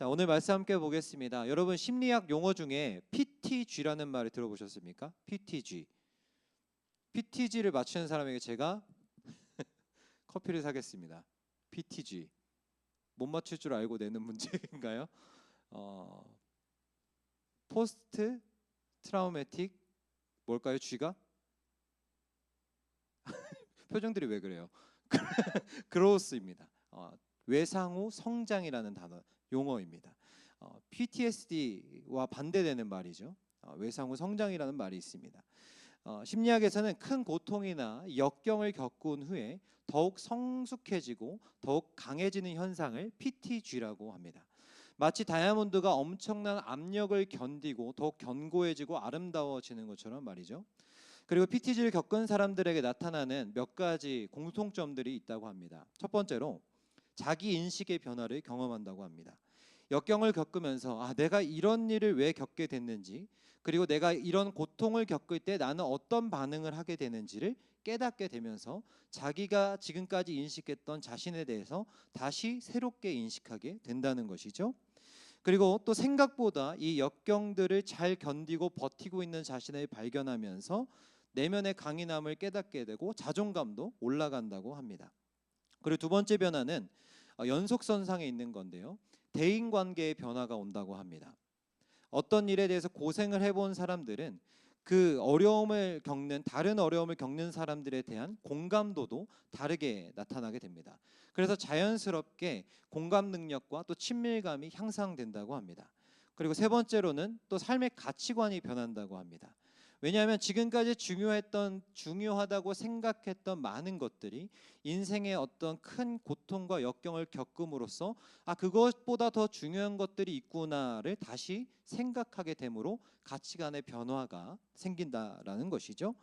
자, 오늘 말씀 함께 보겠습니다. 여러분 심리학 용어 중에 PTG라는 말을 들어보셨습니까? PTG. PTG를 맞추는 사람에게 제가 커피를 사겠습니다. PTG. 못 맞출 줄 알고 내는 문제인가요? 포스트 트라우매틱 뭘까요? G가? 표정들이 왜 그래요? 그로스입니다. 외상 후 성장이라는 단어 용어입니다. PTSD와 반대되는 말이죠. 외상 후 성장이라는 말이 있습니다. 심리학에서는 큰 고통이나 역경을 겪은 후에 더욱 성숙해지고 더욱 강해지는 현상을 PTG라고 합니다. 마치 다이아몬드가 엄청난 압력을 견디고 더욱 견고해지고 아름다워지는 것처럼 말이죠. 그리고 PTG를 겪은 사람들에게 나타나는 몇 가지 공통점들이 있다고 합니다. 첫 번째로 자기 인식의 변화를 경험한다고 합니다. 역경을 겪으면서 내가 이런 일을 왜 겪게 됐는지, 그리고 내가 이런 고통을 겪을 때 나는 어떤 반응을 하게 되는지를 깨닫게 되면서 자기가 지금까지 인식했던 자신에 대해서 다시 새롭게 인식하게 된다는 것이죠. 그리고 또 생각보다 이 역경들을 잘 견디고 버티고 있는 자신을 발견하면서 내면의 강인함을 깨닫게 되고 자존감도 올라간다고 합니다. 그리고 두 번째 변화는 연속선상에 있는 건데요. 대인관계의 변화가 온다고 합니다. 어떤 일에 대해서 고생을 해본 사람들은 그 다른 어려움을 겪는 사람들에 대한 공감도도 다르게 나타나게 됩니다. 그래서 자연스럽게 공감 능력과 또 친밀감이 향상된다고 합니다. 그리고 세 번째로는 또 삶의 가치관이 변한다고 합니다. 왜냐하면 지금까지 중요하다고 생각했던 많은 것들이 인생의 어떤 큰 고통과 역경을 겪음으로써 그것보다 더 중요한 것들이 있구나를 다시 생각하게 되므로 가치관의 변화가 생긴다라는 것이죠.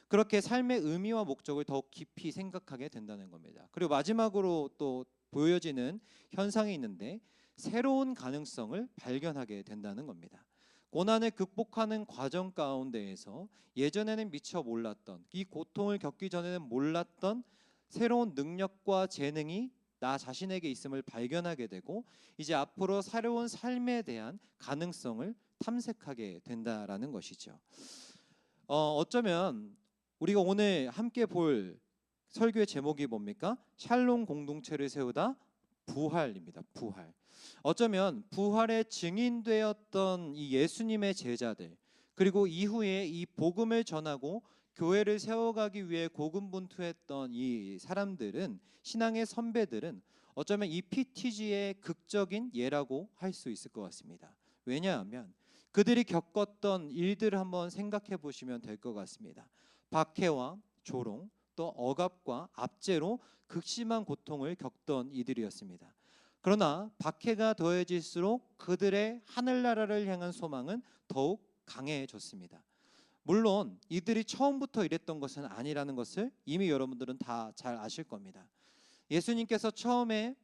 그렇게 삶의 의미와 목적을 더욱 깊이 생각하게 된다는 겁니다. 그리고 마지막으로 또 보여지는 현상이 있는데 새로운 가능성을 발견하게 된다는 겁니다. 고난을 극복하는 과정 가운데에서 예전에는 미처 몰랐던, 이 고통을 겪기 전에는 몰랐던 새로운 능력과 재능이 나 자신에게 있음을 발견하게 되고 이제 앞으로 새로운 삶에 대한 가능성을 탐색하게 된다라는 것이죠. 어쩌면 우리가 오늘 함께 볼 설교의 제목이 뭡니까? 샬롬 공동체를 세우다 부활입니다. 부활. 어쩌면 부활의 증인되었던 이 예수님의 제자들, 그리고 이후에 이 복음을 전하고 교회를 세워가기 위해 고군분투했던 이 사람들은, 신앙의 선배들은 어쩌면 이 PTG의 극적인 예라고 할 수 있을 것 같습니다. 왜냐하면 그들이 겪었던 일들을 한번 생각해 보시면 될 것 같습니다. 박해와 조롱, 또 억압과 압제로 극심한 고통을 겪던 이들이었습니다. 그러나 박해가 더해질수록 그들의 하늘나라를 향한 소망은 더욱 강해졌습니다. 물론 이들이 처음부터 이랬던 것은 아니라는 것을 이미 여러분들은 다 잘 아실 겁니다. 예수님께서 처음에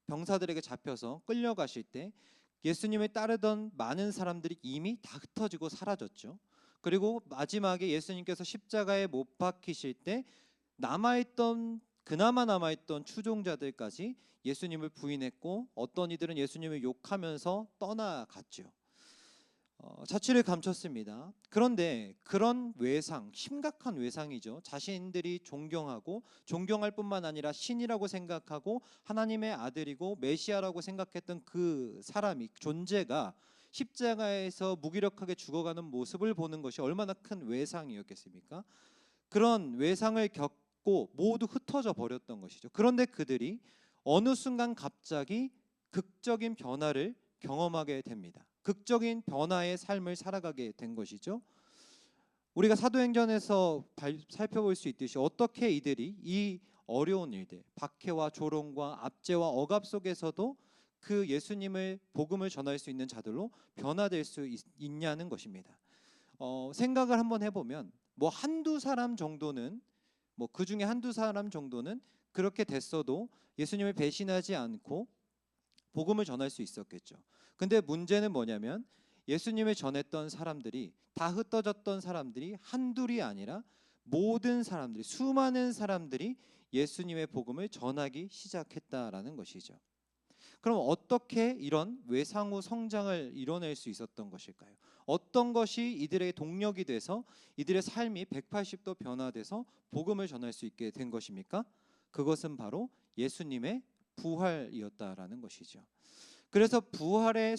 병사들에게 잡혀서 끌려가실 때 예수님을 따르던 많은 사람들이 이미 다 흩어지고 사라졌죠. 그리고 마지막에 예수님께서 십자가에 못 박히실 때 그나마 남아있던 추종자들까지 예수님을 부인했고 어떤 이들은 예수님을 욕하면서 떠나갔죠. 자취를 감췄습니다. 그런데 그런 외상, 심각한 외상이죠. 자신들이 존경할 뿐만 아니라 신이라고 생각하고 하나님의 아들이고 메시아라고 생각했던 그 사람이, 존재가 십자가에서 무기력하게 죽어가는 모습을 보는 것이 얼마나 큰 외상이었겠습니까? 그런 외상을 겪고 모두 흩어져 버렸던 것이죠. 그런데 그들이 어느 순간 갑자기 극적인 변화를 경험하게 됩니다. 극적인 변화의 삶을 살아가게 된 것이죠. 우리가 사도행전에서 살펴볼 수 있듯이 어떻게 이들이 이 어려운 일들, 박해와 조롱과 압제와 억압 속에서도 그 예수님을 복음을 전할 수 있는 자들로 변화될 수 있냐는 것입니다. 생각을 한번 해보면 한두 사람 정도는 그 중에 한두 사람 정도는 그렇게 됐어도 예수님을 배신하지 않고 복음을 전할 수 있었겠죠. 근데 문제는 뭐냐면 예수님을 전했던 사람들이, 다 흩어졌던 사람들이 한둘이 아니라 모든 사람들이, 수많은 사람들이 예수님의 복음을 전하기 시작했다라는 것이죠. 그럼 어떻게 이런 외상후 성장을 이뤄낼 수 있었던 것일까요? 어떤 것이 이들의 동력이 돼서 이들의 삶이 180도 변화돼서 복음을 전할 수 있게 된 것입니까? 그것은 바로 예수님의 부활이었다라는 것이죠. 그래서 부활이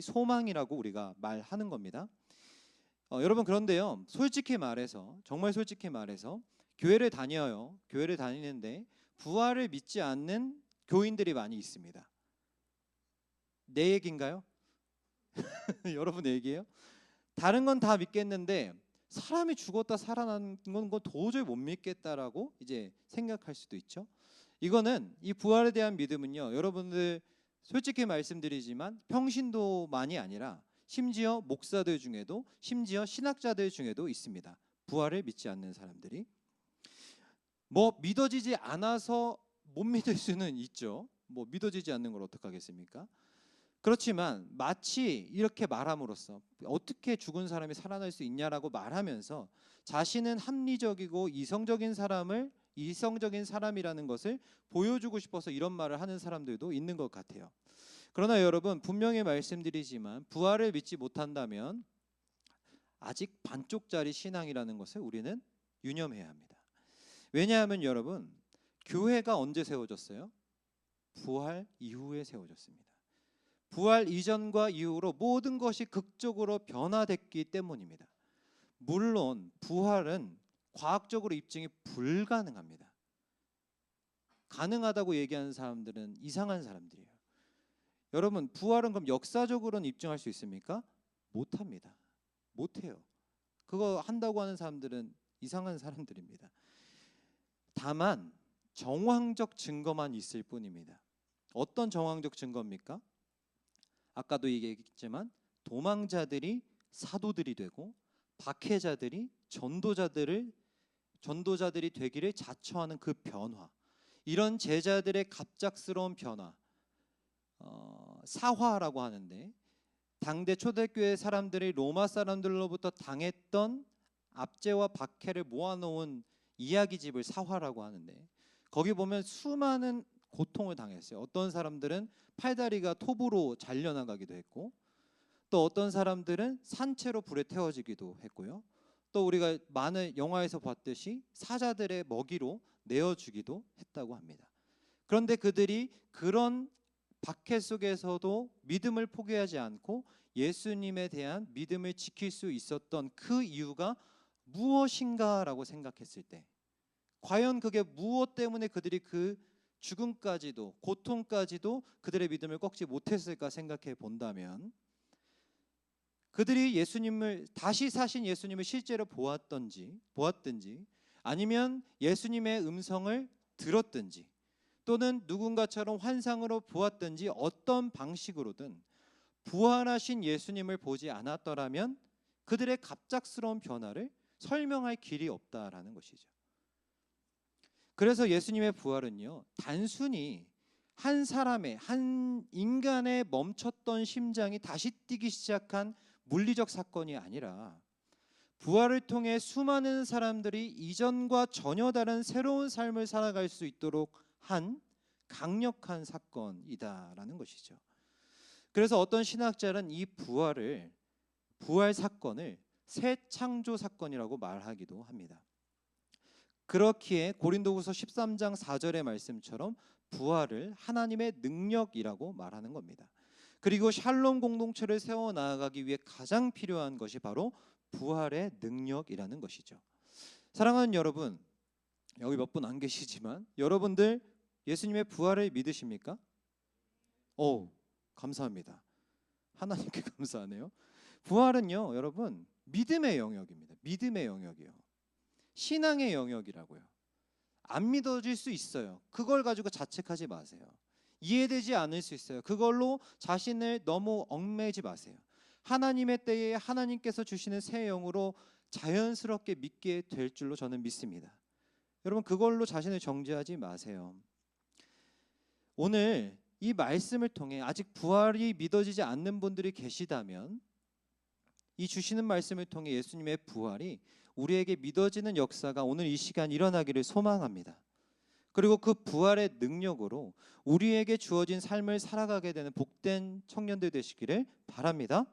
소망이라고 우리가 말하는 겁니다. 여러분, 그런데요, 솔직히 말해서, 정말 솔직히 말해서 교회를 다니는데 부활을 믿지 않는 교인들이 많이 있습니다. 내 얘기인가요? 여러분 얘기예요? 다른 건 다 믿겠는데 사람이 죽었다 살아나는 건 도저히 못 믿겠다라고 이제 생각할 수도 있죠. 이 부활에 대한 믿음은요, 여러분들 솔직히 말씀드리지만 평신도만이 아니라 심지어 목사들 중에도, 심지어 신학자들 중에도 있습니다. 부활을 믿지 않는 사람들이. 믿어지지 않아서 못 믿을 수는 있죠. 믿어지지 않는 걸 어떡하겠습니까? 그렇지만 마치 이렇게 말함으로써 어떻게 죽은 사람이 살아날 수 있냐라고 말하면서 자신은 합리적이고 이성적인 사람이라는 것을 보여주고 싶어서 이런 말을 하는 사람들도 있는 것 같아요. 그러나 여러분, 분명히 말씀드리지만 부활을 믿지 못한다면 아직 반쪽짜리 신앙이라는 것을 우리는 유념해야 합니다. 왜냐하면 여러분, 교회가 언제 세워졌어요? 부활 이후에 세워졌습니다. 부활 이전과 이후로 모든 것이 극적으로 변화됐기 때문입니다. 물론 부활은 과학적으로 입증이 불가능합니다. 가능하다고 얘기하는 사람들은 이상한 사람들이에요. 여러분, 부활은 그럼 역사적으로는 입증할 수 있습니까? 못합니다. 못해요. 그거 한다고 하는 사람들은 이상한 사람들입니다. 다만 정황적 증거만 있을 뿐입니다. 어떤 정황적 증거입니까? 아까도 얘기했지만 도망자들이 사도들이 되고 박해자들이 전도자들이 되기를 자처하는 그 변화, 이런 제자들의 갑작스러운 변화, 사화라고 하는데, 당대 초대교회 사람들이 로마 사람들로부터 당했던 압제와 박해를 모아놓은 이야기집을 사화라고 하는데, 거기 보면 수많은 고통을 당했어요. 어떤 사람들은 팔다리가 톱으로 잘려나가기도 했고, 또 어떤 사람들은 산채로 불에 태워지기도 했고요. 또 우리가 많은 영화에서 봤듯이 사자들의 먹이로 내어주기도 했다고 합니다. 그런데 그들이 그런 박해 속에서도 믿음을 포기하지 않고 예수님에 대한 믿음을 지킬 수 있었던 그 이유가 무엇인가라고 생각했을 때, 과연 그게 무엇 때문에 그들이 그 죽음까지도, 고통까지도 그들의 믿음을 꺾지 못했을까 생각해 본다면, 그들이 다시 사신 예수님을 실제로 보았든지 아니면 예수님의 음성을 들었든지, 또는 누군가처럼 환상으로 보았든지, 어떤 방식으로든 부활하신 예수님을 보지 않았더라면 그들의 갑작스러운 변화를 설명할 길이 없다라는 것이죠. 그래서 예수님의 부활은요, 단순히 한 인간의 멈췄던 심장이 다시 뛰기 시작한 물리적 사건이 아니라, 부활을 통해 수많은 사람들이 이전과 전혀 다른 새로운 삶을 살아갈 수 있도록 한 강력한 사건이다라는 것이죠. 그래서 어떤 신학자는 이 부활 사건을 새 창조 사건이라고 말하기도 합니다. 그렇기에 고린도후서 13장 4절의 말씀처럼 부활을 하나님의 능력이라고 말하는 겁니다. 그리고 샬롬 공동체를 세워 나가기 위해 가장 필요한 것이 바로 부활의 능력이라는 것이죠. 사랑하는 여러분, 여기 몇 분 안 계시지만 여러분들 예수님의 부활을 믿으십니까? 감사합니다. 하나님께 감사하네요. 부활은요, 여러분, 믿음의 영역입니다. 믿음의 영역이요. 신앙의 영역이라고요. 안 믿어질 수 있어요. 그걸 가지고 자책하지 마세요. 이해되지 않을 수 있어요. 그걸로 자신을 너무 얽매이지 마세요. 하나님의 때에 하나님께서 주시는 새 영으로 자연스럽게 믿게 될 줄로 저는 믿습니다. 여러분, 그걸로 자신을 정죄하지 마세요. 오늘 이 말씀을 통해 아직 부활이 믿어지지 않는 분들이 계시다면, 이 주시는 말씀을 통해 예수님의 부활이 우리에게 믿어지는 역사가 오늘 이 시간 일어나기를 소망합니다. 그리고 그 부활의 능력으로 우리에게 주어진 삶을 살아가게 되는 복된 청년들 되시기를 바랍니다.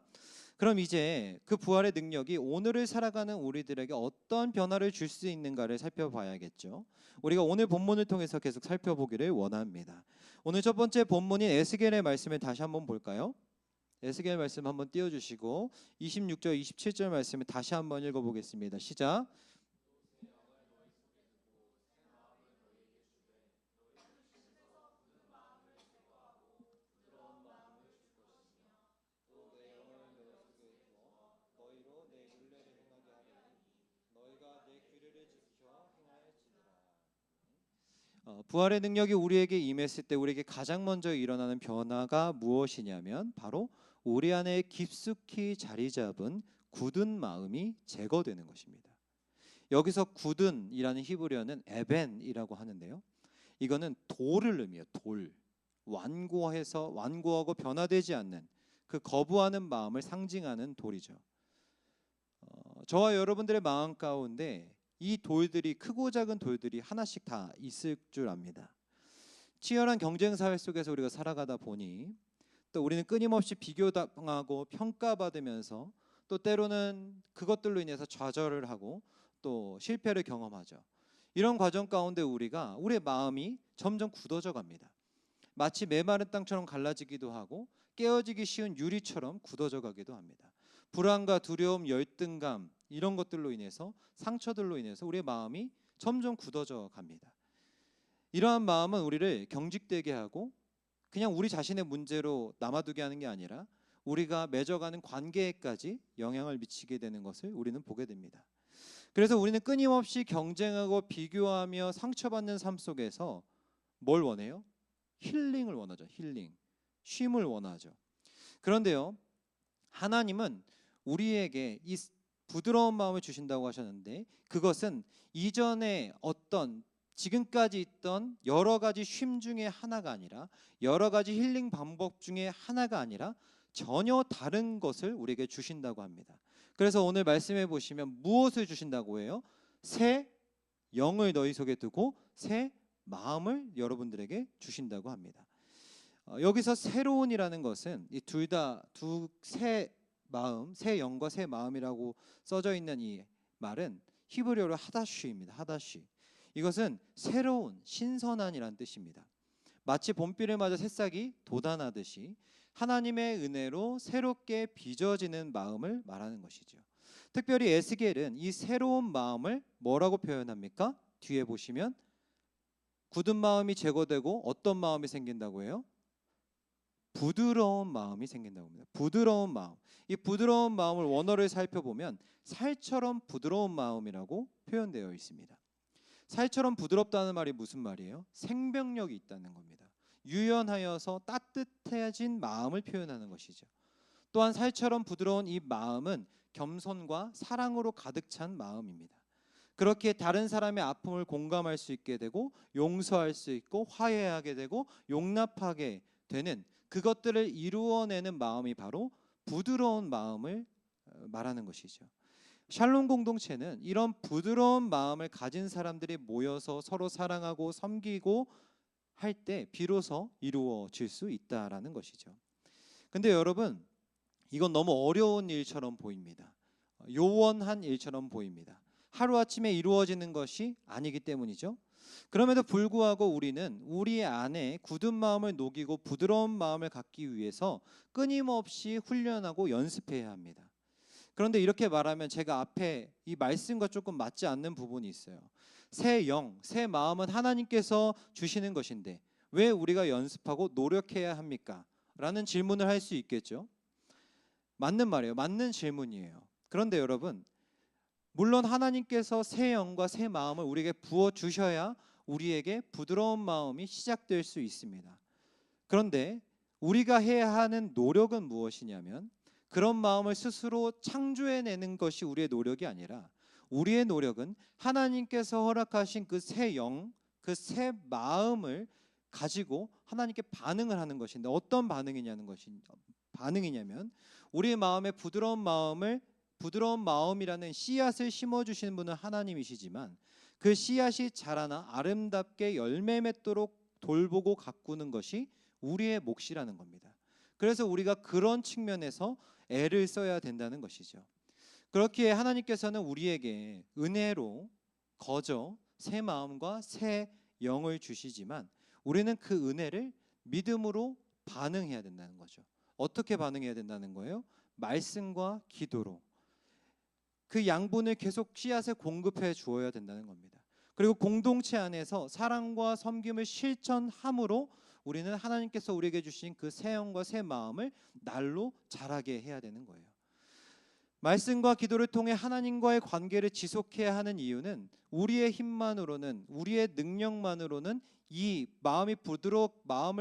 그럼 이제 그 부활의 능력이 오늘을 살아가는 우리들에게 어떤 변화를 줄 수 있는가를 살펴봐야겠죠. 우리가 오늘 본문을 통해서 계속 살펴보기를 원합니다. 오늘 첫 번째 본문인 에스겔의 말씀을 다시 한번 볼까요? 에스겔 말씀 한번 띄워주시고 26절 27절 말씀을 다시 한번 읽어보겠습니다. 시작. 부활의 능력이 우리에게 임했을 때 우리에게 가장 먼저 일어나는 변화가 무엇이냐면 바로 우리 안에 깊숙이 자리 잡은 굳은 마음이 제거되는 것입니다. 여기서 굳은이라는 히브리어는 에벤이라고 하는데요. 이거는 돌을 의미해요. 돌. 완고하고 변화되지 않는 그 거부하는 마음을 상징하는 돌이죠. 저와 여러분들의 마음 가운데 이 돌들이 크고 작은 돌들이 하나씩 다 있을 줄 압니다. 치열한 경쟁 사회 속에서 우리가 살아가다 보니 또 우리는 끊임없이 비교당하고 평가받으면서 또 때로는 그것들로 인해서 좌절을 하고 또 실패를 경험하죠. 이런 과정 가운데 우리의 마음이 점점 굳어져 갑니다. 마치 메마른 땅처럼 갈라지기도 하고 깨어지기 쉬운 유리처럼 굳어져 가기도 합니다. 불안과 두려움, 열등감 이런 것들로 인해서 상처들로 인해서 우리의 마음이 점점 굳어져 갑니다. 이러한 마음은 우리를 경직되게 하고 그냥 우리 자신의 문제로 남아두게 하는 게 아니라 우리가 맺어가는 관계에까지 영향을 미치게 되는 것을 우리는 보게 됩니다. 그래서 우리는 끊임없이 경쟁하고 비교하며 상처받는 삶 속에서 뭘 원해요? 힐링을 원하죠. 힐링, 쉼을 원하죠. 그런데요, 하나님은 우리에게 이 부드러운 마음을 주신다고 하셨는데 그것은 이전에 어떤 지금까지 있던 여러 가지 쉼 중에 하나가 아니라 여러 가지 힐링 방법 중에 하나가 아니라 전혀 다른 것을 우리에게 주신다고 합니다. 그래서 오늘 말씀해 보시면 무엇을 주신다고 해요? 새 영을 너희 속에 두고 새 마음을 여러분들에게 주신다고 합니다. 여기서 새로운이라는 것은 이 새 마음, 새 영과 새 마음이라고 써져 있는 이 말은 히브리어로 하다쉬입니다. 하다쉬. 이것은 새로운, 신선한이라는 뜻입니다. 마치 봄비를 맞아 새싹이 돋아나듯이 하나님의 은혜로 새롭게 빚어지는 마음을 말하는 것이죠. 특별히 에스겔은 이 새로운 마음을 뭐라고 표현합니까? 뒤에 보시면 굳은 마음이 제거되고 어떤 마음이 생긴다고 해요? 부드러운 마음이 생긴다고 합니다. 부드러운 마음. 이 부드러운 마음을 원어를 살펴보면 살처럼 부드러운 마음이라고 표현되어 있습니다. 살처럼 부드럽다는 말이 무슨 말이에요? 생명력이 있다는 겁니다. 유연하여서 따뜻해진 마음을 표현하는 것이죠. 또한 살처럼 부드러운 이 마음은 겸손과 사랑으로 가득 찬 마음입니다. 그렇게 다른 사람의 아픔을 공감할 수 있게 되고 용서할 수 있고 화해하게 되고 용납하게 되는 그것들을 이루어내는 마음이 바로 부드러운 마음을 말하는 것이죠. 샬롬 공동체는 이런 부드러운 마음을 가진 사람들이 모여서 서로 사랑하고 섬기고 할 때 비로소 이루어질 수 있다라는 것이죠. 근데 여러분, 이건 너무 어려운 일처럼 보입니다. 요원한 일처럼 보입니다. 하루아침에 이루어지는 것이 아니기 때문이죠. 그럼에도 불구하고 우리는 우리 안에 굳은 마음을 녹이고 부드러운 마음을 갖기 위해서 끊임없이 훈련하고 연습해야 합니다. 그런데 이렇게 말하면 제가 앞에 이 말씀과 조금 맞지 않는 부분이 있어요. 새 영, 새 마음은 하나님께서 주시는 것인데 왜 우리가 연습하고 노력해야 합니까? 라는 질문을 할 수 있겠죠. 맞는 말이에요. 맞는 질문이에요. 그런데 여러분, 물론 하나님께서 새 영과 새 마음을 우리에게 부어 주셔야 우리에게 부드러운 마음이 시작될 수 있습니다. 그런데 우리가 해야 하는 노력은 무엇이냐면 그런 마음을 스스로 창조해내는 것이 우리의 노력이 아니라 우리의 노력은 하나님께서 허락하신 그 새 영, 그 새 마음을 가지고 하나님께 반응을 하는 것인데 어떤 반응이냐면 우리의 마음에 부드러운 마음이라는 씨앗을 심어주시는 분은 하나님이시지만 그 씨앗이 자라나 아름답게 열매 맺도록 돌보고 가꾸는 것이 우리의 몫이라는 겁니다. 그래서 우리가 그런 측면에서 애를 써야 된다는 것이죠. 그렇기에 하나님께서는 우리에게 은혜로 거저 새 마음과 새 영을 주시지만 우리는 그 은혜를 믿음으로 반응해야 된다는 거죠. 어떻게 반응해야 된다는 거예요? 말씀과 기도로. 그 양분을 계속 씨앗에 공급해 주어야 된다는 겁니다. 그리고 공동체 안에서 사랑과 섬김을 실천함으로 우리는 하나님께서 우리에게 주신 그 새 영과 새 마음을 날로 자라게 해야 되는 거예요. 말씀과 기도를 통해 하나님과의 관계를 지속해야 하는 이유는 우리의 힘만으로는, 우리의 능력만으로는 이 마음을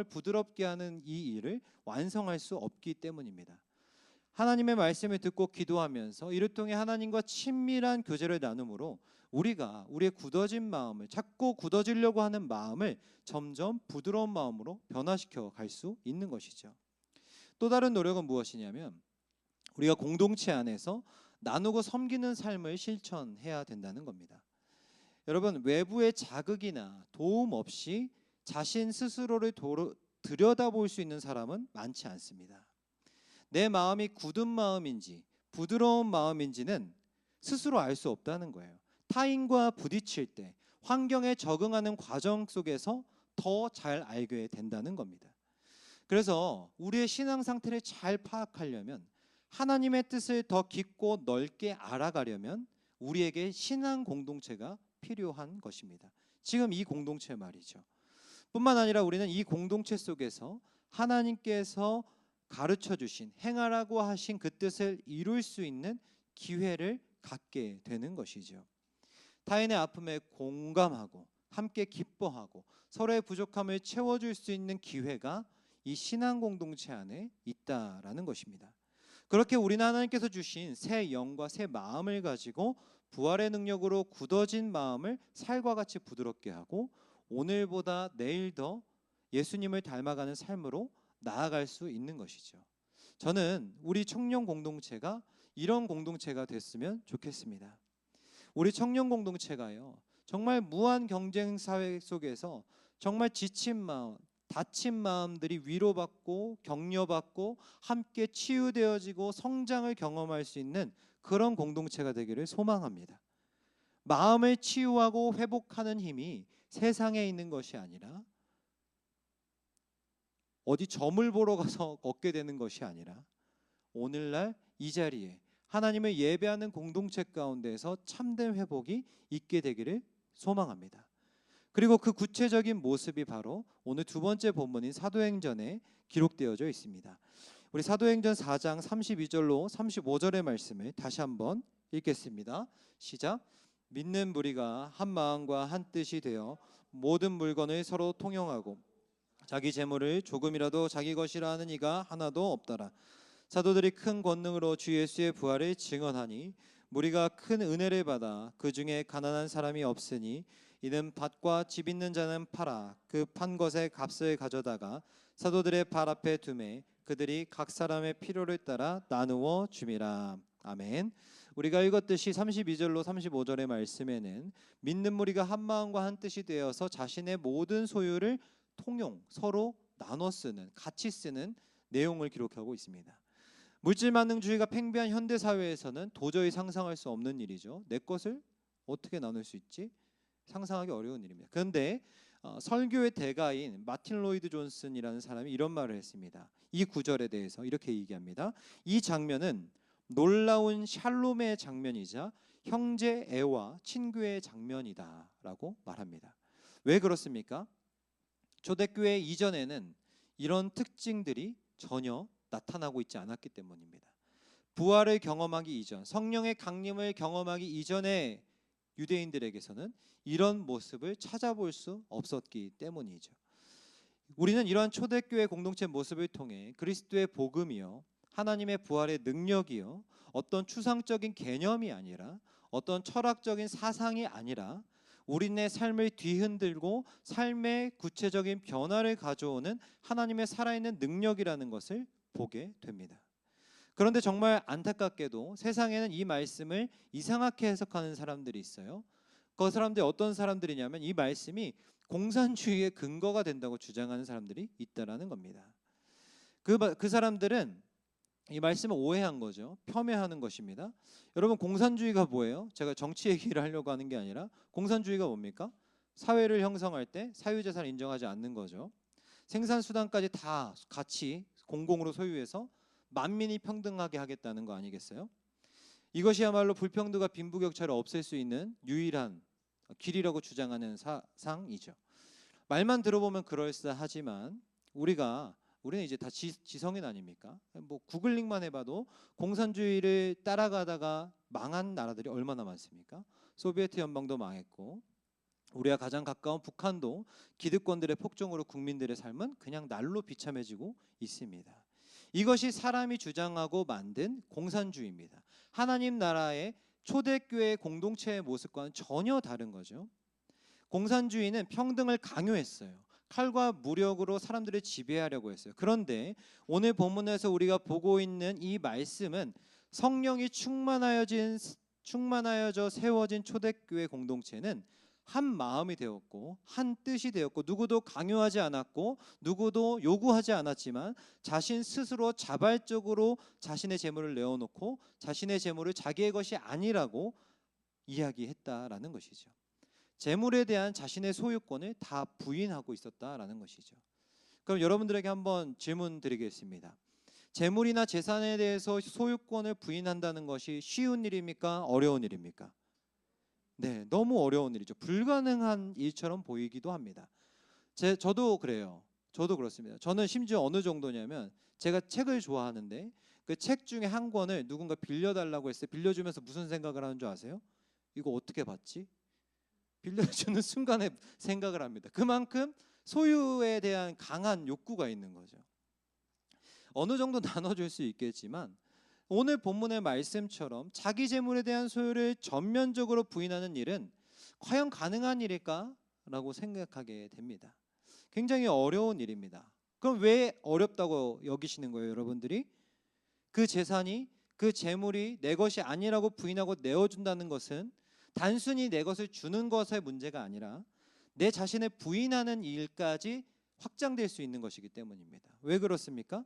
부드럽게 하는 이 일을 완성할 수 없기 때문입니다. 하나님의 말씀을 듣고 기도하면서 이를 통해 하나님과 친밀한 교제를 나누므로 우리가 우리의 굳어진 마음을, 자꾸 굳어지려고 하는 마음을 점점 부드러운 마음으로 변화시켜 갈 수 있는 것이죠. 또 다른 노력은 무엇이냐면 우리가 공동체 안에서 나누고 섬기는 삶을 실천해야 된다는 겁니다. 여러분, 외부의 자극이나 도움 없이 자신 스스로를 들여다볼 수 있는 사람은 많지 않습니다. 내 마음이 굳은 마음인지 부드러운 마음인지는 스스로 알 수 없다는 거예요. 타인과 부딪힐 때, 환경에 적응하는 과정 속에서 더 잘 알게 된다는 겁니다. 그래서 우리의 신앙 상태를 잘 파악하려면, 하나님의 뜻을 더 깊고 넓게 알아가려면 우리에게 신앙 공동체가 필요한 것입니다. 지금 이 공동체 말이죠. 뿐만 아니라 우리는 이 공동체 속에서 하나님께서 가르쳐 주신, 행하라고 하신 그 뜻을 이룰 수 있는 기회를 갖게 되는 것이죠. 타인의 아픔에 공감하고 함께 기뻐하고 서로의 부족함을 채워줄 수 있는 기회가 이 신앙 공동체 안에 있다라는 것입니다. 그렇게 우리는 하나님께서 주신 새 영과 새 마음을 가지고 부활의 능력으로 굳어진 마음을 살과 같이 부드럽게 하고 오늘보다 내일 더 예수님을 닮아가는 삶으로 나아갈 수 있는 것이죠. 저는 우리 청년 공동체가 이런 공동체가 됐으면 좋겠습니다. 우리 청년 공동체가요, 정말 무한 경쟁 사회 속에서 정말 지친 마음, 다친 마음들이 위로받고 격려받고 함께 치유되어지고 성장을 경험할 수 있는 그런 공동체가 되기를 소망합니다. 마음을 치유하고 회복하는 힘이 세상에 있는 것이 아니라 어디 점을 보러 가서 얻게 되는 것이 아니라 오늘날 이 자리에 하나님을 예배하는 공동체 가운데에서 참된 회복이 있게 되기를 소망합니다. 그리고 그 구체적인 모습이 바로 오늘 두 번째 본문인 사도행전에 기록되어져 있습니다. 우리 사도행전 4장 32절로 35절의 말씀을 다시 한번 읽겠습니다. 시작. 믿는 무리가 한 마음과 한 뜻이 되어 모든 물건을 서로 통용하고 자기 재물을 조금이라도 자기 것이라 하는 이가 하나도 없더라. 사도들이 큰 권능으로 주 예수의 부활을 증언하니 무리가 큰 은혜를 받아 그 중에 가난한 사람이 없으니 이는 밭과 집 있는 자는 팔아 그 판 것의 값을 가져다가 사도들의 발 앞에 두매 그들이 각 사람의 필요를 따라 나누어 줌이라. 아멘. 우리가 읽었듯이 32절로 35절의 말씀에는 믿는 무리가 한 마음과 한 뜻이 되어서 자신의 모든 소유를 통용, 서로 나눠 쓰는, 같이 쓰는 내용을 기록하고 있습니다. 물질만능주의가 팽배한 현대 사회에서는 도저히 상상할 수 없는 일이죠. 내 것을 어떻게 나눌 수 있지? 상상하기 어려운 일입니다. 그런데 설교의 대가인 마틴 로이드 존슨이라는 사람이 이런 말을 했습니다. 이 구절에 대해서 이렇게 얘기합니다. 이 장면은 놀라운 샬롬의 장면이자 형제 애와 친교의 장면이다라고 말합니다. 왜 그렇습니까? 초대교회 이전에는 이런 특징들이 전혀 나타나고 있지 않았기 때문입니다. 부활을 경험하기 이전, 성령의 강림을 경험하기 이전에 유대인들에게서는 이런 모습을 찾아볼 수 없었기 때문이죠. 우리는 이러한 초대교회 공동체 모습을 통해 그리스도의 복음이요, 하나님의 부활의 능력이요, 어떤 추상적인 개념이 아니라 어떤 철학적인 사상이 아니라 우리네 삶을 뒤흔들고 삶의 구체적인 변화를 가져오는 하나님의 살아있는 능력이라는 것을 보게 됩니다. 그런데 정말 안타깝게도 세상에는 이 말씀을 이상하게 해석하는 사람들이 있어요. 그 사람들이 어떤 사람들이냐면 이 말씀이 공산주의의 근거가 된다고 주장하는 사람들이 있다라는 겁니다. 그 사람들은 이 말씀을 오해한 거죠. 폄훼하는 것입니다. 여러분, 공산주의가 뭐예요? 제가 정치 얘기를 하려고 하는 게 아니라 공산주의가 뭡니까? 사회를 형성할 때 사유재산을 인정하지 않는 거죠. 생산수단까지 다 같이 공공으로 소유해서 만민이 평등하게 하겠다는 거 아니겠어요? 이것이야말로 불평등과 빈부격차를 없앨 수 있는 유일한 길이라고 주장하는 사상이죠. 말만 들어보면 그럴싸하지만 우리는 이제 다 지성인 아닙니까? 뭐 구글링만 해봐도 공산주의를 따라가다가 망한 나라들이 얼마나 많습니까? 소비에트 연방도 망했고 우리가 가장 가까운 북한도 기득권들의 폭정으로 국민들의 삶은 그냥 날로 비참해지고 있습니다. 이것이 사람이 주장하고 만든 공산주의입니다. 하나님 나라의 초대교회 공동체의 모습과는 전혀 다른 거죠. 공산주의는 평등을 강요했어요. 칼과 무력으로 사람들을 지배하려고 했어요. 그런데 오늘 본문에서 우리가 보고 있는 이 말씀은 성령이 충만하여져 세워진 초대교회 공동체는 한 마음이 되었고 한 뜻이 되었고 누구도 강요하지 않았고 누구도 요구하지 않았지만 자신 스스로 자발적으로 자신의 재물을 내어놓고 자신의 재물을 자기의 것이 아니라고 이야기했다라는 것이죠. 재물에 대한 자신의 소유권을 다 부인하고 있었다라는 것이죠. 그럼 여러분들에게 한번 질문 드리겠습니다. 재물이나 재산에 대해서 소유권을 부인한다는 것이 쉬운 일입니까? 어려운 일입니까? 네, 너무 어려운 일이죠. 불가능한 일처럼 보이기도 합니다. 저도 그래요. 저도 그렇습니다. 저는 심지어 어느 정도냐면 제가 책을 좋아하는데 그 책 중에 한 권을 누군가 빌려달라고 했어요. 빌려주면서 무슨 생각을 하는 줄 아세요? 이거 어떻게 받지? 빌려주는 순간에 생각을 합니다. 그만큼 소유에 대한 강한 욕구가 있는 거죠. 어느 정도 나눠줄 수 있겠지만 오늘 본문의 말씀처럼 자기 재물에 대한 소유를 전면적으로 부인하는 일은 과연 가능한 일일까라고 생각하게 됩니다. 굉장히 어려운 일입니다. 그럼 왜 어렵다고 여기시는 거예요, 여러분들이? 그 재산이, 그 재물이 내 것이 아니라고 부인하고 내어준다는 것은 단순히 내 것을 주는 것의 문제가 아니라 내 자신을 부인하는 일까지 확장될 수 있는 것이기 때문입니다. 왜 그렇습니까?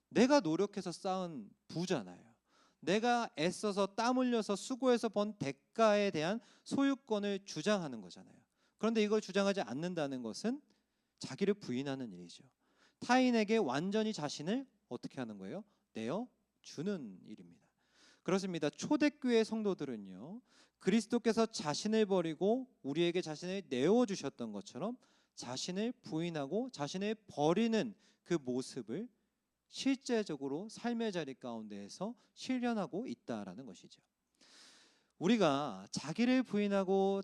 내가 노력해서 쌓은 부잖아요. 내가 애써서 땀 흘려서 수고해서 번 대가에 대한 소유권을 주장하는 거잖아요. 그런데 이걸 주장하지 않는다는 것은 자기를 부인하는 일이죠. 타인에게 완전히 자신을 어떻게 하는 거예요? 내어주는 일입니다. 그렇습니다. 초대교회 성도들은요, 그리스도께서 자신을 버리고 우리에게 자신을 내어주셨던 것처럼 자신을 부인하고 자신을 버리는 그 모습을 실제적으로 삶의 자리 가운데에서 실현하고 있다라는 것이죠. 우리가 자기를 부인하고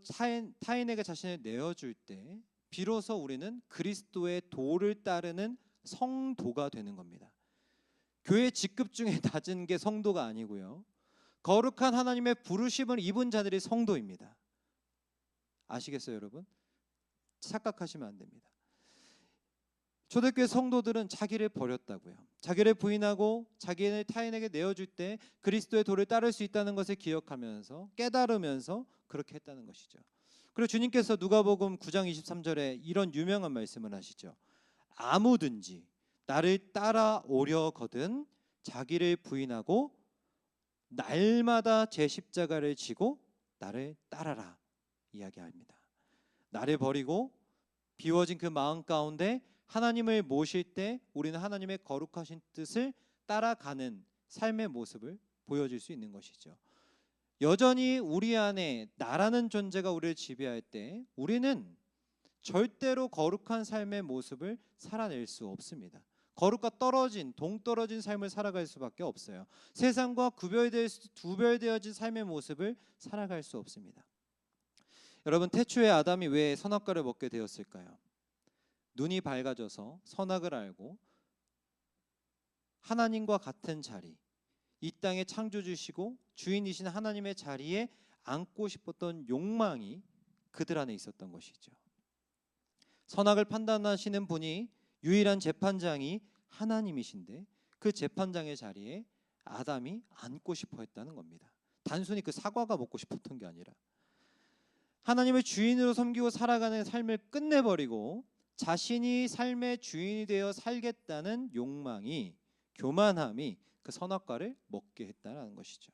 타인에게 자신을 내어줄 때 비로소 우리는 그리스도의 도를 따르는 성도가 되는 겁니다. 교회 직급 중에 낮은 게 성도가 아니고요, 거룩한 하나님의 부르심을 입은 자들이 성도입니다. 아시겠어요, 여러분? 착각하시면 안 됩니다. 초대교회 성도들은 자기를 버렸다고요. 자기를 부인하고 자기를 타인에게 내어줄 때 그리스도의 도를 따를 수 있다는 것을 기억하면서 깨달으면서 그렇게 했다는 것이죠. 그리고 주님께서 누가복음 9장 23절에 이런 유명한 말씀을 하시죠. 아무든지 나를 따라오려거든 자기를 부인하고 날마다 제 십자가를 지고 나를 따라라 이야기합니다. 나를 버리고 비워진 그 마음 가운데 하나님을 모실 때 우리는 하나님의 거룩하신 뜻을 따라가는 삶의 모습을 보여줄 수 있는 것이죠. 여전히 우리 안에 나라는 존재가 우리를 지배할 때 우리는 절대로 거룩한 삶의 모습을 살아낼 수 없습니다. 거룩과 동떨어진 삶을 살아갈 수밖에 없어요. 세상과 구별되어진 삶의 모습을 살아갈 수 없습니다. 여러분, 태초에 아담이 왜 선악과를 먹게 되었을까요? 눈이 밝아져서 선악을 알고 하나님과 같은 자리, 이 땅에 창조주시고 주인이신 하나님의 자리에 앉고 싶었던 욕망이 그들 안에 있었던 것이죠. 선악을 판단하시는 분이 유일한 재판장이 하나님이신데 그 재판장의 자리에 아담이 앉고 싶어 했다는 겁니다. 단순히 그 사과가 먹고 싶었던 게 아니라 하나님을 주인으로 섬기고 살아가는 삶을 끝내버리고 자신이 삶의 주인이 되어 살겠다는 욕망이, 교만함이 그 선악과를 먹게 했다는 것이죠.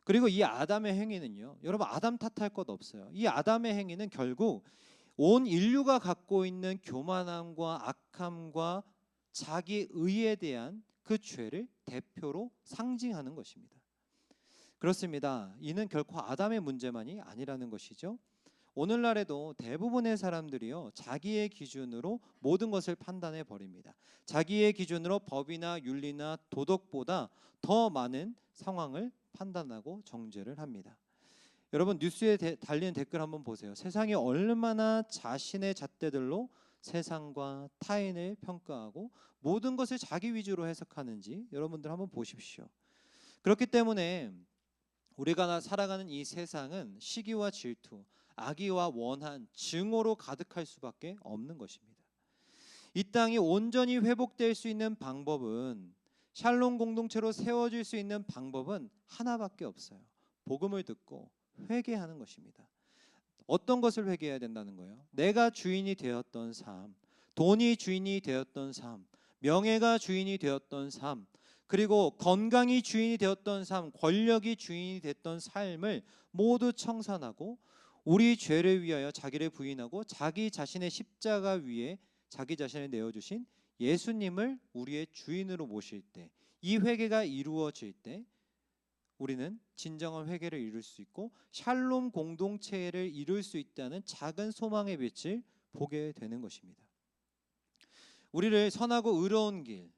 그리고 이 아담의 행위는요, 여러분 아담 탓할 것 없어요. 이 아담의 행위는 결국 온 인류가 갖고 있는 교만함과 악함과 자기 의에 대한 그 죄를 대표로 상징하는 것입니다. 그렇습니다. 이는 결코 아담의 문제만이 아니라는 것이죠. 오늘날에도 대부분의 사람들이요, 자기의 기준으로 모든 것을 판단해 버립니다. 자기의 기준으로 법이나 윤리나 도덕보다 더 많은 상황을 판단하고 정죄를 합니다. 여러분 뉴스에 달리는 댓글 한번 보세요. 세상이 얼마나 자신의 잣대들로 세상과 타인을 평가하고 모든 것을 자기 위주로 해석하는지 여러분들 한번 보십시오. 그렇기 때문에 우리가 살아가는 이 세상은 시기와 질투, 악의와 원한, 증오로 가득할 수밖에 없는 것입니다. 이 땅이 온전히 회복될 수 있는 방법은, 샬롬 공동체로 세워질 수 있는 방법은 하나밖에 없어요. 복음을 듣고 회개하는 것입니다. 어떤 것을 회개해야 된다는 거예요? 내가 주인이 되었던 삶, 돈이 주인이 되었던 삶, 명예가 주인이 되었던 삶, 그리고 건강이 주인이 되었던 삶, 권력이 주인이 됐던 삶을 모두 청산하고 우리 죄를 위하여 자기를 부인하고 자기 자신의 십자가 위에 자기 자신을 내어주신 예수님을 우리의 주인으로 모실 때, 이 회개가 이루어질 때 우리는 진정한 회개를 이룰 수 있고 샬롬 공동체를 이룰 수 있다는 작은 소망의 빛을 보게 되는 것입니다. 우리를 선하고 의로운 길,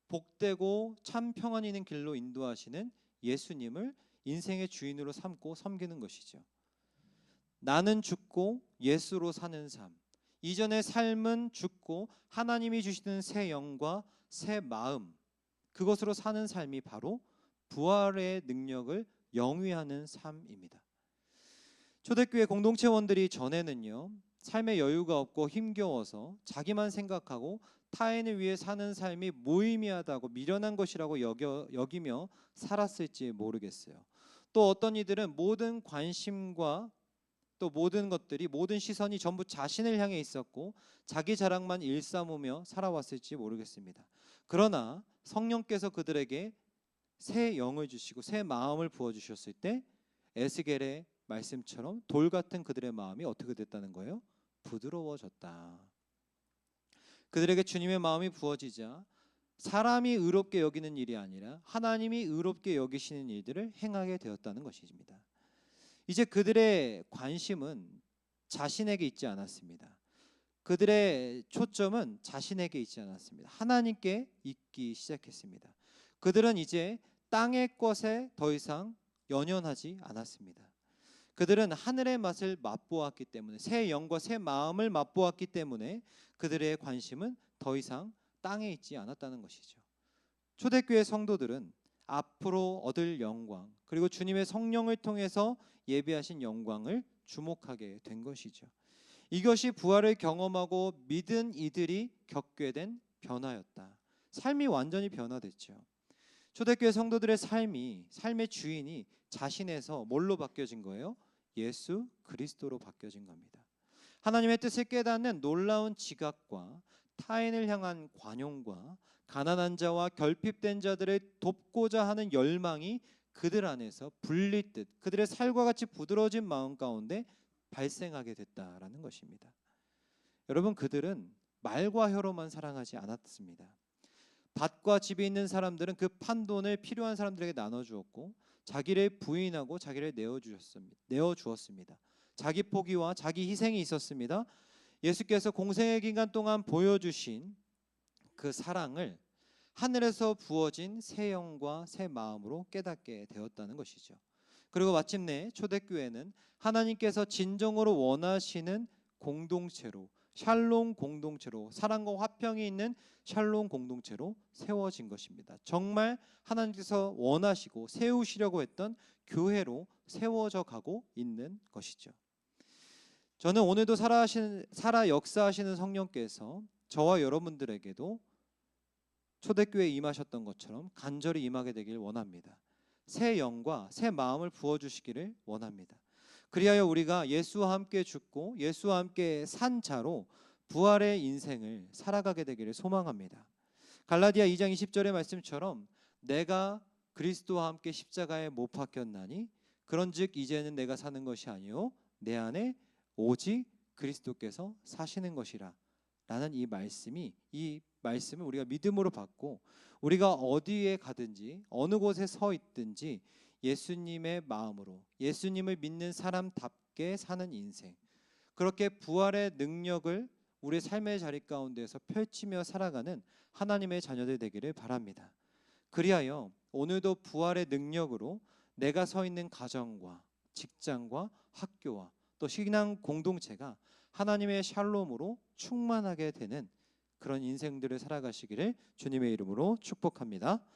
복되고 참 평안이 있는 길로 인도하시는 예수님을 인생의 주인으로 삼고 섬기는 것이죠. 나는 죽고 예수로 사는 삶, 이전의 삶은 죽고 하나님이 주시는 새 영과 새 마음, 그것으로 사는 삶이 바로 부활의 능력을 영위하는 삶입니다. 초대교회 공동체원들이 전에는요, 삶의 여유가 없고 힘겨워서 자기만 생각하고 타인을 위해 사는 삶이 무의미하다고 미련한 것이라고 여기며 살았을지 모르겠어요. 또 어떤 이들은 모든 관심과 또 모든 것들이, 모든 시선이 전부 자신을 향해 있었고 자기 자랑만 일삼으며 살아왔을지 모르겠습니다. 그러나 성령께서 그들에게 새 영을 주시고 새 마음을 부어주셨을 때 에스겔의 말씀처럼 돌 같은 그들의 마음이 어떻게 됐다는 거예요? 부드러워졌다. 그들에게 주님의 마음이 부어지자 사람이 의롭게 여기는 일이 아니라 하나님이 의롭게 여기시는 일들을 행하게 되었다는 것입니다. 이제 그들의 관심은 자신에게 있지 않았습니다. 그들의 초점은 자신에게 있지 않았습니다. 하나님께 있기 시작했습니다. 그들은 이제 땅의 것에 더 이상 연연하지 않았습니다. 그들은 하늘의 맛을 맛보았기 때문에, 새 영과 새 마음을 맛보았기 때문에 그들의 관심은 더 이상 땅에 있지 않았다는 것이죠. 초대교회 성도들은 앞으로 얻을 영광, 그리고 주님의 성령을 통해서 예비하신 영광을 주목하게 된 것이죠. 이것이 부활을 경험하고 믿은 이들이 겪게 된 변화였다. 삶이 완전히 변화됐죠. 초대교회 성도들의 삶의 주인이 자신에서 뭘로 바뀌어진 거예요? 예수 그리스도로 바뀌어진 겁니다. 하나님의 뜻을 깨닫는 놀라운 지각과 타인을 향한 관용과 가난한 자와 결핍된 자들을 돕고자 하는 열망이 그들 안에서 불리듯 그들의 살과 같이 부드러워진 마음 가운데 발생하게 됐다라는 것입니다. 여러분, 그들은 말과 혀로만 사랑하지 않았습니다. 밭과 집이 있는 사람들은 그 판돈을 필요한 사람들에게 나눠주었고 자기를 부인하고 자기를 내어주었습니다. 자기 포기와 자기 희생이 있었습니다. 예수께서 공생의 기간 동안 보여주신 그 사랑을 하늘에서 부어진 새 영과 새 마음으로 깨닫게 되었다는 것이죠. 그리고 마침내 초대교회는 하나님께서 진정으로 원하시는 공동체로, 샬롬 공동체로, 사랑과 화평이 있는 샬롬 공동체로 세워진 것입니다. 정말 하나님께서 원하시고 세우시려고 했던 교회로 세워져 가고 있는 것이죠. 저는 오늘도 살아 역사하시는 성령께서 저와 여러분들에게도 초대교회에 임하셨던 것처럼 간절히 임하게 되길 원합니다. 새 영과 새 마음을 부어주시기를 원합니다. 그리하여 우리가 예수와 함께 죽고 예수와 함께 산 자로 부활의 인생을 살아가게 되기를 소망합니다. 갈라디아 2장 20절의 말씀처럼 내가 그리스도와 함께 십자가에 못 박혔나니 그런즉 이제는 내가 사는 것이 아니요 내 안에 오직 그리스도께서 사시는 것이라 라는 이 말씀을 우리가 믿음으로 받고 우리가 어디에 가든지 어느 곳에 서 있든지 예수님의 마음으로 예수님을 믿는 사람답게 사는 인생, 그렇게 부활의 능력을 우리의 삶의 자리 가운데서 펼치며 살아가는 하나님의 자녀들 되기를 바랍니다. 그리하여 오늘도 부활의 능력으로 내가 서 있는 가정과 직장과 학교와 또 신앙 공동체가 하나님의 샬롬으로 충만하게 되는 그런 인생들을 살아가시기를 주님의 이름으로 축복합니다.